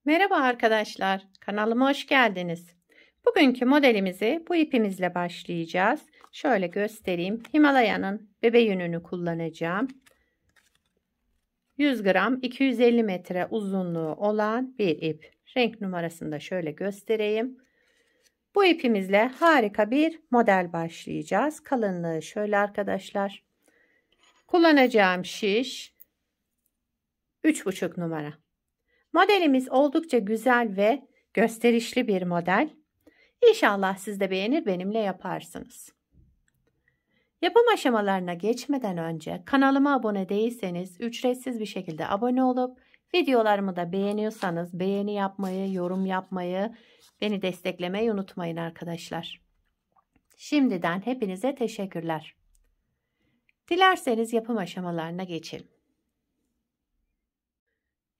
Merhaba arkadaşlar, kanalıma hoş geldiniz. Bugünkü modelimizi bu ipimizle başlayacağız. Şöyle göstereyim. Himalaya'nın bebe yününü kullanacağım. 100 gram 250 metre uzunluğu olan bir ip. Renk numarasını da şöyle göstereyim. Bu ipimizle harika bir model başlayacağız. Kalınlığı şöyle arkadaşlar. Kullanacağım şiş 3,5 numara. Modelimiz oldukça güzel ve gösterişli bir model. İnşallah siz de beğenir, benimle yaparsınız. Yapım aşamalarına geçmeden önce kanalıma abone değilseniz ücretsiz bir şekilde abone olup videolarımı da beğeniyorsanız beğeni yapmayı, yorum yapmayı, beni desteklemeyi unutmayın arkadaşlar. Şimdiden hepinize teşekkürler. Dilerseniz yapım aşamalarına geçelim.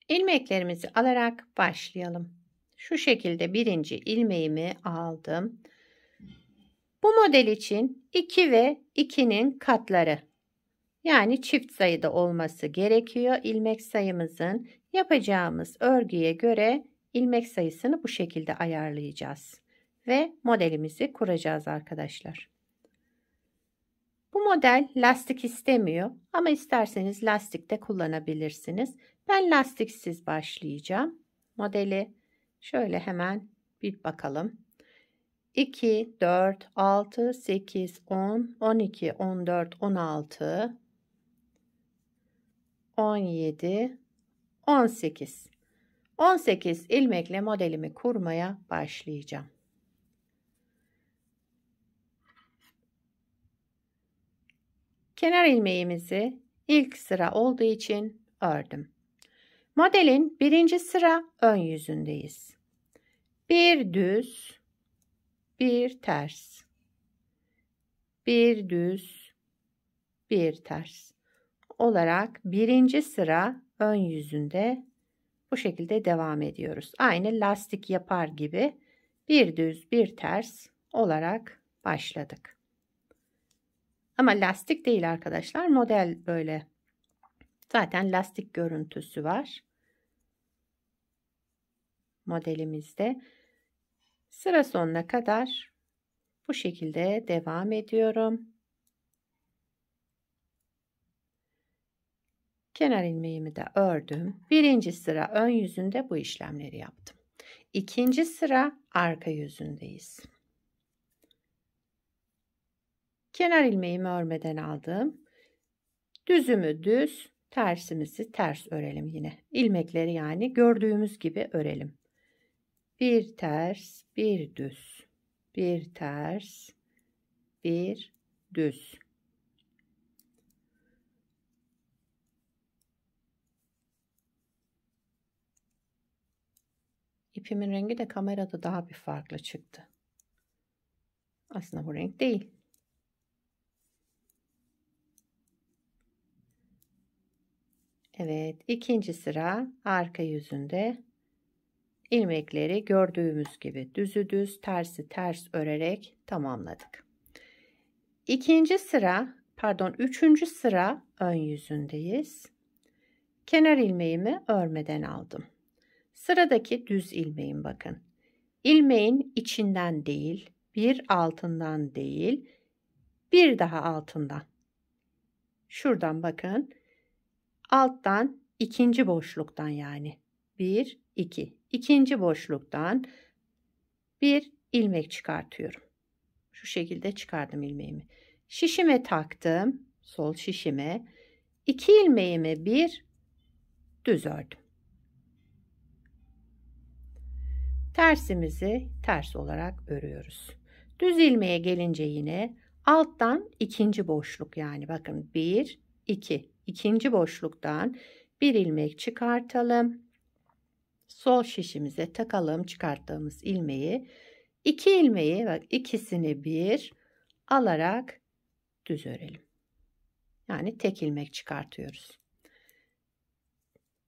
İlmeklerimizi alarak başlayalım. Şu şekilde birinci ilmeğimi aldım. Bu model için 2 ve 2'nin katları, yani çift sayıda olması gerekiyor. İlmek sayımızın yapacağımız örgüye göre ilmek sayısını bu şekilde ayarlayacağız ve modelimizi kuracağız arkadaşlar. Bu model lastik istemiyor ama isterseniz lastik de kullanabilirsiniz. Ben lastiksiz başlayacağım. Modeli şöyle hemen bir bakalım. 2, 4, 6, 8, 10, 12, 14, 16, 17, 18. 18 ilmekle modelimi kurmaya başlayacağım. Kenar ilmeğimizi ilk sıra olduğu için ördüm. Modelin birinci sıra ön yüzündeyiz. Bir düz, bir ters, bir düz, bir ters olarak birinci sıra ön yüzünde bu şekilde devam ediyoruz. Aynı lastik yapar gibi bir düz, bir ters olarak başladık. Ama lastik değil arkadaşlar. Model böyle. Zaten lastik görüntüsü var modelimizde. Sıra sonuna kadar bu şekilde devam ediyorum. Kenar ilmeğimi de ördüm. Birinci sıra ön yüzünde bu işlemleri yaptım. İkinci sıra arka yüzündeyiz. Kenar ilmeğimi örmeden aldım. Düzümü düz, tersimizi ters örelim yine. İlmekleri yani gördüğümüz gibi örelim. Bir ters, bir düz. Bir ters, bir düz. İpimin rengi de kamerada daha bir farklı çıktı. Aslında bu renk değil. Evet, ikinci sıra arka yüzünde ilmekleri gördüğümüz gibi düzü düz, tersi ters örerek tamamladık. Üçüncü sıra ön yüzündeyiz. Kenar ilmeğimi örmeden aldım. Sıradaki düz ilmeğim bakın. İlmeğin içinden değil, bir altından değil, bir daha altından. Şuradan bakın. Alttan ikinci boşluktan yani. 1, 2. İkinci boşluktan bir ilmek çıkartıyorum. Şu şekilde çıkardım ilmeğimi. Şişime taktım. Sol şişime. 2 ilmeğimi bir düz ördüm. Tersimizi ters olarak örüyoruz. Düz ilmeğe gelince yine alttan ikinci boşluk, yani bakın 1, 2. İkinci boşluktan bir ilmek çıkartalım. Sol şişimize takalım çıkarttığımız ilmeği. 2 ilmeği, bak, ikisini bir alarak düz örelim. Yani tek ilmek çıkartıyoruz.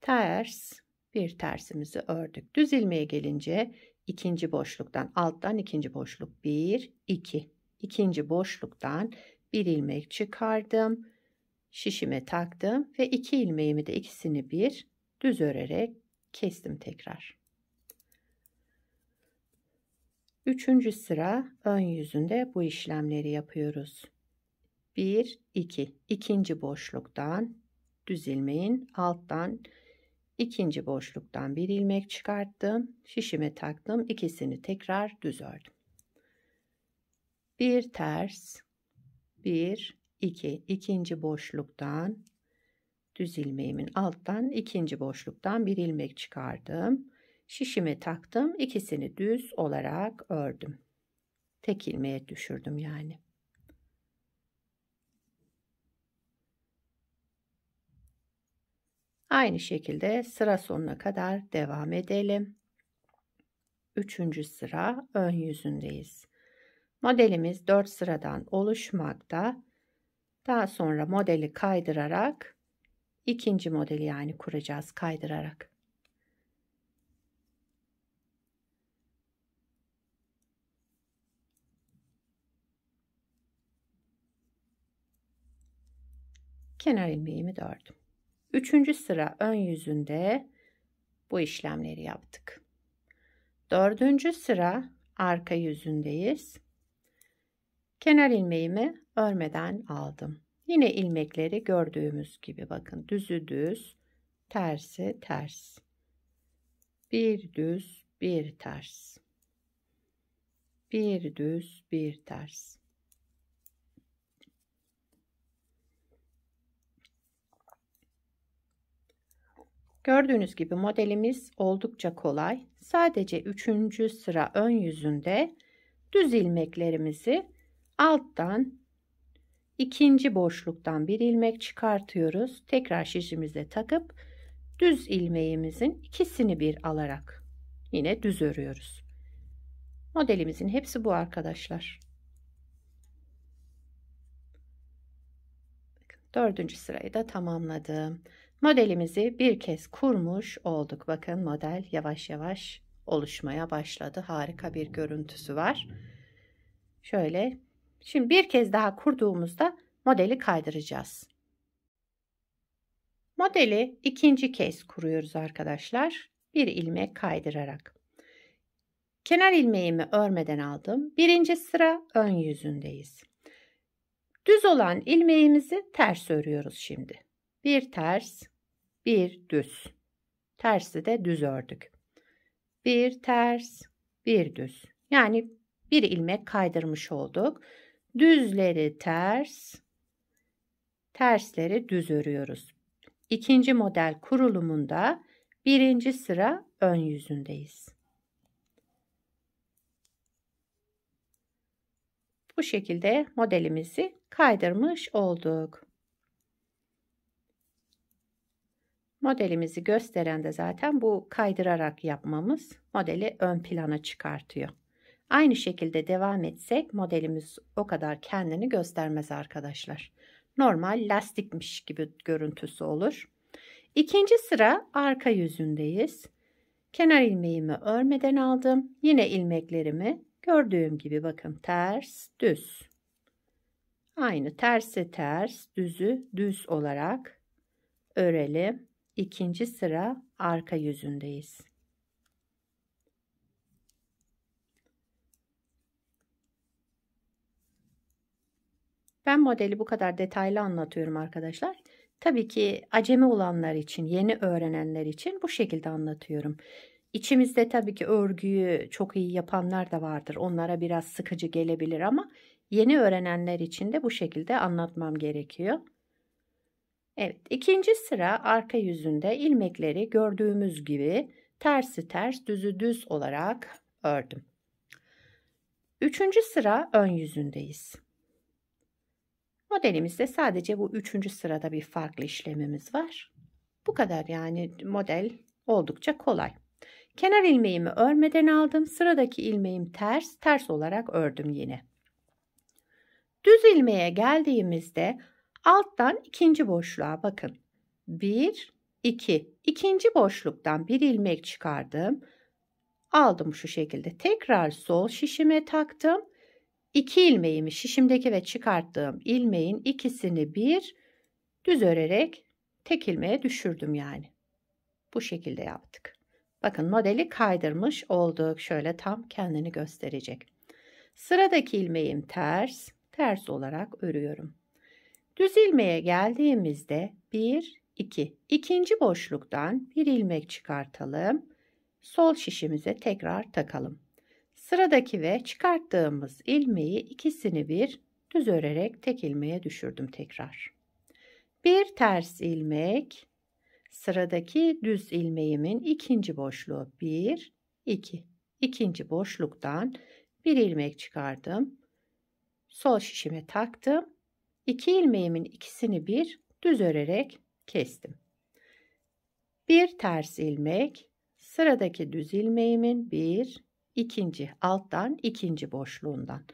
Ters, bir tersimizi ördük. Düz ilmeğe gelince ikinci boşluktan, alttan ikinci boşluk 1, 2. İkinci boşluktan bir ilmek çıkardım. Şişime taktım ve 2 ilmeğimi de ikisini bir düz örerek kestim tekrar. Üçüncü sıra ön yüzünde bu işlemleri yapıyoruz. 1, 2. İkinci boşluktan düz ilmeğin alttan ikinci boşluktan bir ilmek çıkarttım. Şişime taktım. İkisini tekrar düz ördüm. Bir ters, 1, 2. İkinci boşluktan düz ilmeğimin alttan ikinci boşluktan bir ilmek çıkardım. Şişime taktım. İkisini düz olarak ördüm. Tek ilmeğe düşürdüm yani. Aynı şekilde sıra sonuna kadar devam edelim. Üçüncü sıra ön yüzündeyiz. Modelimiz 4 sıradan oluşmakta. Daha sonra modeli kaydırarak ikinci modeli yani kuracağız kaydırarak. Kenar ilmeğimi de ördüm. Üçüncü sıra ön yüzünde bu işlemleri yaptık. Dördüncü sıra arka yüzündeyiz. Kenar ilmeğimi örmeden aldım. Yine ilmekleri gördüğümüz gibi bakın düzü düz, tersi ters. Bir düz, bir ters. Bir düz, bir ters. Gördüğünüz gibi modelimiz oldukça kolay. Sadece 3. sıra ön yüzünde düz ilmeklerimizi alttan ikinci boşluktan bir ilmek çıkartıyoruz. Tekrar şişimize takıp düz ilmeğimizin ikisini bir alarak yine düz örüyoruz. Modelimizin hepsi bu arkadaşlar. Dördüncü sırayı da tamamladım. Modelimizi bir kez kurmuş olduk. Bakın model yavaş yavaş oluşmaya başladı. Harika bir görüntüsü var. Şöyle. Şimdi bir kez daha kurduğumuzda modeli kaydıracağız. Modeli ikinci kez kuruyoruz arkadaşlar. Bir ilmek kaydırarak. Kenar ilmeğimi örmeden aldım. Birinci sıra ön yüzündeyiz. Düz olan ilmeğimizi ters örüyoruz şimdi. Bir ters, bir düz. Tersi de düz ördük. Bir ters, bir düz. Yani bir ilmek kaydırmış olduk. Düzleri ters, tersleri düz örüyoruz. İkinci model kurulumunda birinci sıra ön yüzündeyiz. Bu şekilde modelimizi kaydırmış olduk. Modelimizi gösteren de zaten bu kaydırarak yapmamız modeli ön plana çıkartıyor. Aynı şekilde devam etsek modelimiz o kadar kendini göstermez arkadaşlar. Normal lastikmiş gibi görüntüsü olur. İkinci sıra arka yüzündeyiz. Kenar ilmeğimi örmeden aldım. Yine ilmeklerimi gördüğüm gibi bakın ters, düz. Aynı tersi ters, düzü düz olarak örelim. İkinci sıra arka yüzündeyiz. Ben modeli bu kadar detaylı anlatıyorum arkadaşlar. Tabii ki acemi olanlar için, yeni öğrenenler için bu şekilde anlatıyorum. İçimizde tabii ki örgüyü çok iyi yapanlar da vardır. Onlara biraz sıkıcı gelebilir ama yeni öğrenenler için de bu şekilde anlatmam gerekiyor. Evet, ikinci sıra arka yüzünde ilmekleri gördüğümüz gibi tersi ters, düzü düz olarak ördüm. Üçüncü sıra ön yüzündeyiz. Modelimizde sadece bu üçüncü sırada bir farklı işlemimiz var. Bu kadar yani model oldukça kolay. Kenar ilmeğimi örmeden aldım. Sıradaki ilmeğim ters, ters olarak ördüm yine. Düz ilmeğe geldiğimizde alttan ikinci boşluğa bakın. 1, 2. İkinci boşluktan bir ilmek çıkardım. Aldım şu şekilde. Tekrar sol şişime taktım. 2 ilmeğimi şişimdeki ve çıkarttığım ilmeğin ikisini bir düz örerek tek ilmeğe düşürdüm yani. Bu şekilde yaptık. Bakın modeli kaydırmış olduk. Şöyle tam kendini gösterecek. Sıradaki ilmeğim ters. Ters olarak örüyorum. Düz ilmeğe geldiğimizde 1, 2. İkinci boşluktan bir ilmek çıkartalım. Sol şişimize tekrar takalım. Sıradaki ve çıkarttığımız ilmeği ikisini bir düz örerek tek ilmeğe düşürdüm tekrar. Bir ters ilmek, sıradaki düz ilmeğimin ikinci boşluğu 1, 2. İkinci boşluktan bir ilmek çıkardım. Sol şişime taktım. 2 ilmeğimin ikisini bir düz örerek kestim. Bir ters ilmek, sıradaki düz ilmeğimin ikinci alttan ikinci boşluğundan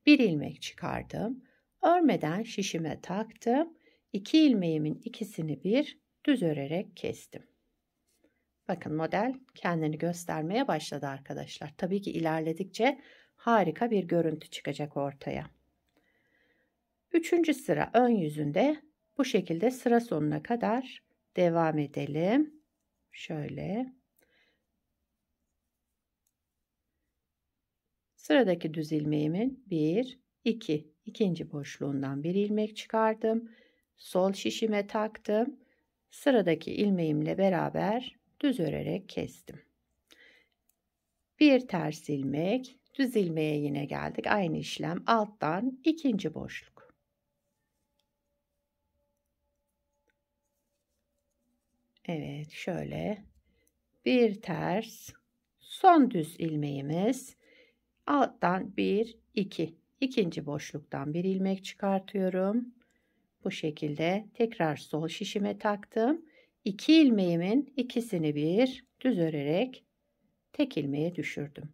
bir ilmek çıkardım. Örmeden şişime taktım. 2 ilmeğimin ikisini bir düz örerek kestim. Bakın model kendini göstermeye başladı arkadaşlar. Tabii ki ilerledikçe harika bir görüntü çıkacak ortaya. Üçüncü sıra ön yüzünde bu şekilde sıra sonuna kadar devam edelim. Şöyle. Sıradaki düz ilmeğimin 1, 2, ikinci boşluğundan bir ilmek çıkardım. Sol şişime taktım. Sıradaki ilmeğimle beraber düz örerek kestim. Bir ters ilmek, düz ilmeğe yine geldik. Aynı işlem alttan ikinci boşluk. Evet, şöyle bir ters, son düz ilmeğimiz, alttan 1, 2, ikinci boşluktan bir ilmek çıkartıyorum. Bu şekilde tekrar sol şişime taktım. 2 ilmeğimin ikisini bir düz örerek tek ilmeğe düşürdüm.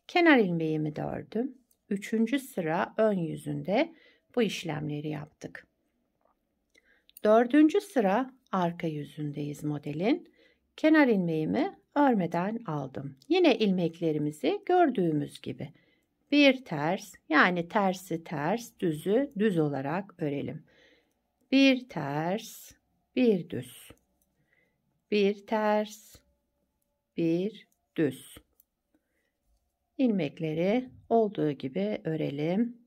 Kenar ilmeğimi de ördüm. Üçüncü sıra ön yüzünde bu işlemleri yaptık. Dördüncü sıra arka yüzündeyiz modelin. Kenar ilmeğimi örmeden aldım. Yine ilmeklerimizi gördüğümüz gibi bir ters, yani tersi ters, düzü düz olarak örelim. Bir ters, bir düz. Bir ters, bir düz. İlmekleri olduğu gibi örelim.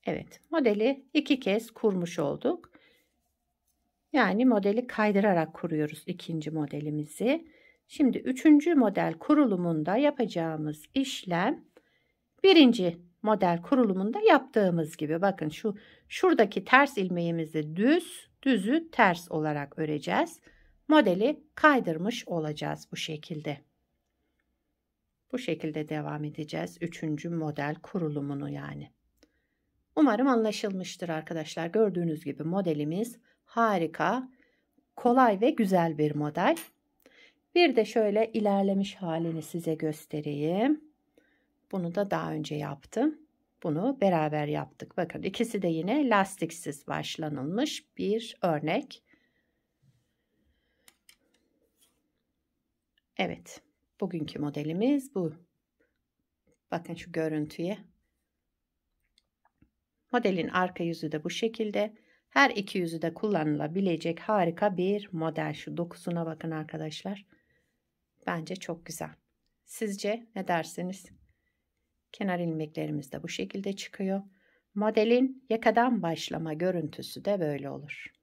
Evet, modeli 2 kez kurmuş olduk. Yani modeli kaydırarak kuruyoruz ikinci modelimizi. Şimdi üçüncü model kurulumunda yapacağımız işlem birinci model kurulumunda yaptığımız gibi. Bakın şuradaki ters ilmeğimizi düzü ters olarak öreceğiz. Modeli kaydırmış olacağız bu şekilde. Bu şekilde devam edeceğiz üçüncü model kurulumunu yani. Umarım anlaşılmıştır arkadaşlar. Gördüğünüz gibi modelimiz harika, kolay ve güzel bir model. Bir de şöyle ilerlemiş halini size göstereyim. Bunu da daha önce yaptım. Bunu beraber yaptık. Bakın ikisi de yine lastiksiz başlanılmış bir örnek. Evet, bugünkü modelimiz bu. Bakın şu görüntüye. Modelin arka yüzü de bu şekilde. Her iki yüzü de kullanılabilecek harika bir model. Şu dokusuna bakın arkadaşlar. Bence çok güzel. Sizce ne dersiniz? Kenar ilmeklerimiz de bu şekilde çıkıyor. Modelin yakadan başlama görüntüsü de böyle olur.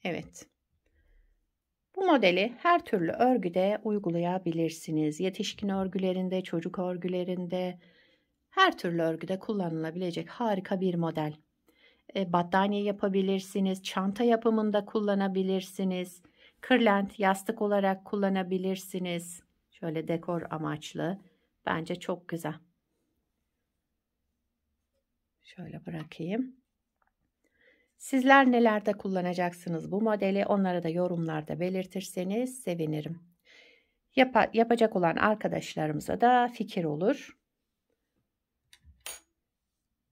Evet. Bu modeli her türlü örgüde uygulayabilirsiniz. Yetişkin örgülerinde, çocuk örgülerinde, her türlü örgüde kullanılabilecek harika bir model. Battaniye yapabilirsiniz, çanta yapımında kullanabilirsiniz, kırlent, yastık olarak kullanabilirsiniz. Şöyle dekor amaçlı. Bence çok güzel. Şöyle bırakayım. Sizler nelerde kullanacaksınız bu modeli? Onları da yorumlarda belirtirseniz sevinirim. Yapacak olan arkadaşlarımıza da fikir olur.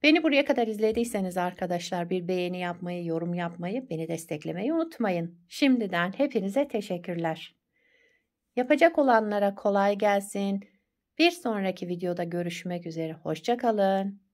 Beni buraya kadar izlediyseniz arkadaşlar bir beğeni yapmayı, yorum yapmayı, beni desteklemeyi unutmayın. Şimdiden hepinize teşekkürler. Yapacak olanlara kolay gelsin. Bir sonraki videoda görüşmek üzere. Hoşça kalın.